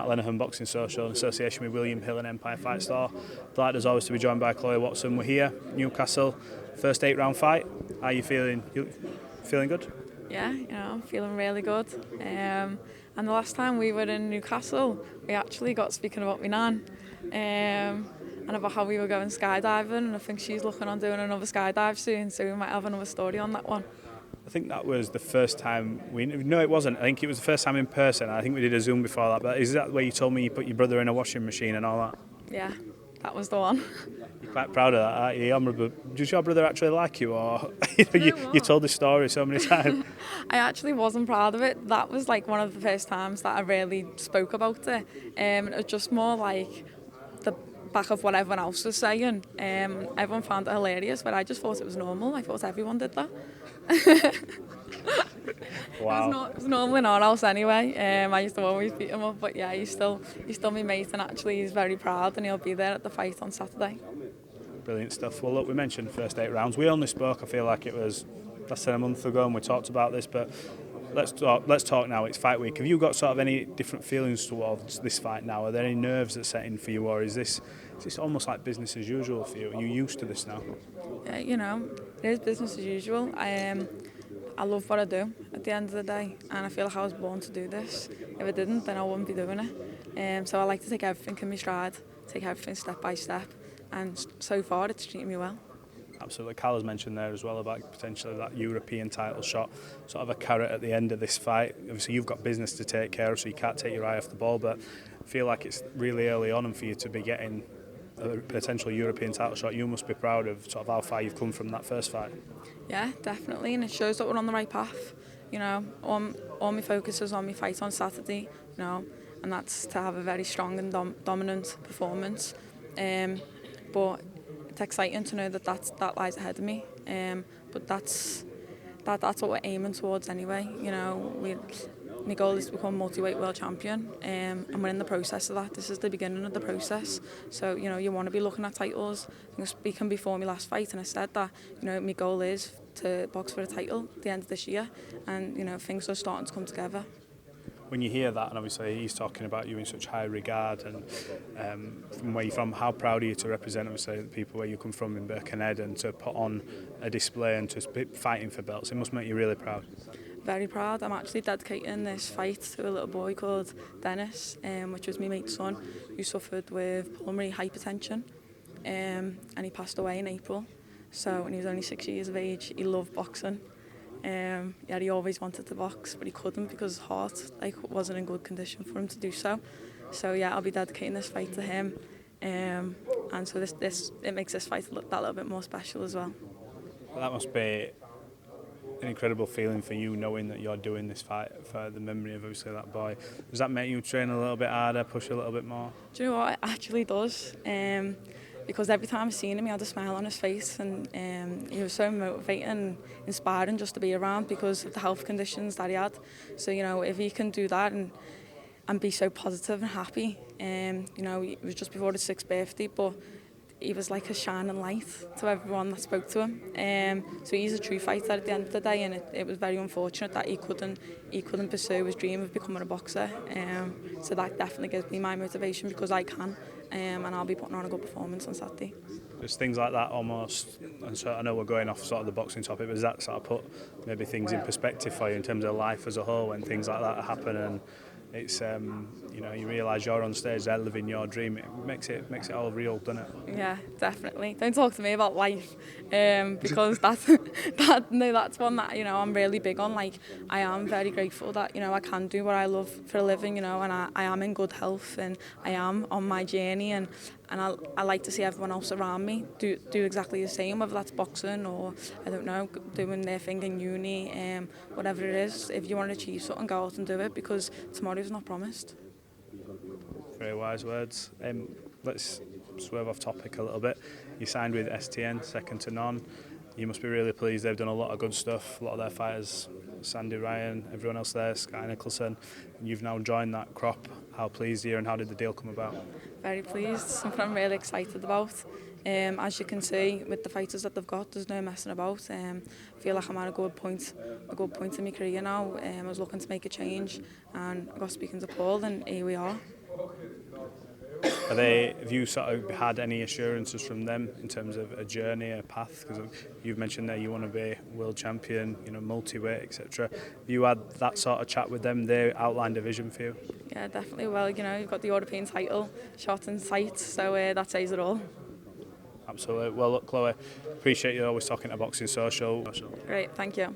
Lenihan Boxing Social in association with William Hill and Empire Fight Store. Delighted as always to be joined by Chloe Watson. We're here, Newcastle, first 8-round fight. How are you feeling? You feeling good? Yeah, I'm feeling really good. And the last time we were in Newcastle, we actually got speaking about my nan and about how we were going skydiving, and I think she's looking on doing another skydive soon, so we might have another story on that one. I think that was the first time no, it wasn't. I think it was the first time in person. I think we did a Zoom before that. But is that where you told me you put your brother in a washing machine and all that? Yeah, that was the one. You're quite proud of that, aren't you? Does your brother actually like you, or you told the story so many times? I actually wasn't proud of it. That was like one of the first times that I really spoke about it. It was just more like the back of what everyone else was saying. Everyone found it hilarious, but I just thought it was normal. I thought everyone did that. Wow. It was normal in our house anyway. I used to always beat him up, but yeah, he's still my mate, and actually he's very proud, and he'll be there at the fight on Saturday. Brilliant stuff. Well, look, we mentioned first 8 rounds. We only spoke, I feel like it was less than a month ago, and we talked about this, but let's talk now. It's fight week. Have you got sort of any different feelings towards this fight now? Are there any nerves that set in for you, or is this almost like business as usual for you? Are you used to this now? It is business as usual. I love what I do at the end of the day, and I feel like I was born to do this. If I didn't, then I wouldn't be doing it. So I like to take everything in my stride, take everything step by step, and so far it's treating me well. Absolutely. Cal has mentioned there as well about potentially that European title shot, sort of a carrot at the end of this fight. Obviously you've got business to take care of, so you can't take your eye off the ball, but I feel like it's really early on, and for you to be getting a potential European title shot, you must be proud of sort of how far you've come from that first fight. Yeah, definitely, and it shows that we're on the right path. All my focus is on my fight on Saturday, and that's to have a very strong and dominant performance. But it's exciting to know that lies ahead of me. But that's what we're aiming towards anyway. My goal is to become multi-weight world champion, and we're in the process of that. This is the beginning of the process. So, you want to be looking at titles. I was speaking before my last fight, and I said that, my goal is to box for a title at the end of this year, and, things are starting to come together. When you hear that, and obviously he's talking about you in such high regard, and from where you're from, how proud are you to represent, obviously, the people where you come from in Birkenhead, and to put on a display and to be fighting for belts? It must make you really proud. Very proud. I'm actually dedicating this fight to a little boy called Dennis, which was my mate's son, who suffered with pulmonary hypertension, and he passed away in April. So when he was only 6 years of age, he loved boxing. He always wanted to box, but he couldn't because his heart wasn't in good condition for him to do so. So yeah, I'll be dedicating this fight to him, and so it makes this fight that little bit more special as well. That must be an incredible feeling for you, knowing that you're doing this fight for the memory of obviously that boy. Does that make you train a little bit harder, push a little bit more? Do you know what? It actually does. Because every time I seen him, he had a smile on his face, and he was so motivating and inspiring just to be around because of the health conditions that he had. So, if he can do that and be so positive and happy, it was just before his 6th birthday, but he was like a shining light to everyone that spoke to him. So he's a true fighter at the end of the day, and it was very unfortunate that he couldn't pursue his dream of becoming a boxer. So that definitely gives me my motivation because I can, and I'll be putting on a good performance on Saturday. There's things like that almost, and so I know we're going off sort of the boxing topic, but does that sort of put maybe things in perspective for you in terms of life as a whole when things like that happen, and it's you realise you're on stage there living your dream? It makes it all real, doesn't it? Yeah, definitely. Don't talk to me about life, because that's one that I'm really big on. Like, I am very grateful that I can do what I love for a living, and I am in good health, and I am on my journey, and I like to see everyone else around me do exactly the same, whether that's boxing or, I don't know, doing their thing in uni, whatever it is. If you want to achieve something, go out and do it, because tomorrow's not promised. Very wise words. Let's swerve off topic a little bit. You signed with STN, second to none. You must be really pleased. They've done a lot of good stuff. A lot of their fighters Sandy Ryan, everyone else there, Sky Nicholson, and you've now joined that crop. How pleased are you and how did the deal come about? Very pleased, something I'm really excited about. As you can see, with the fighters that they've got, there's no messing about. I feel like I'm at a good point in my career now. I was looking to make a change, and I got speaking to Paul, and here we are. Have you sort of had any assurances from them in terms of a journey, a path? Because you've mentioned there you want to be world champion, multi-weight, etc. Have you had that sort of chat with them? They outlined a vision for you? Yeah, definitely. Well, you've got the European title shot in sight, so that says it all. Absolutely. Well, look, Chloe, appreciate you always talking to Boxing Social. Great, thank you.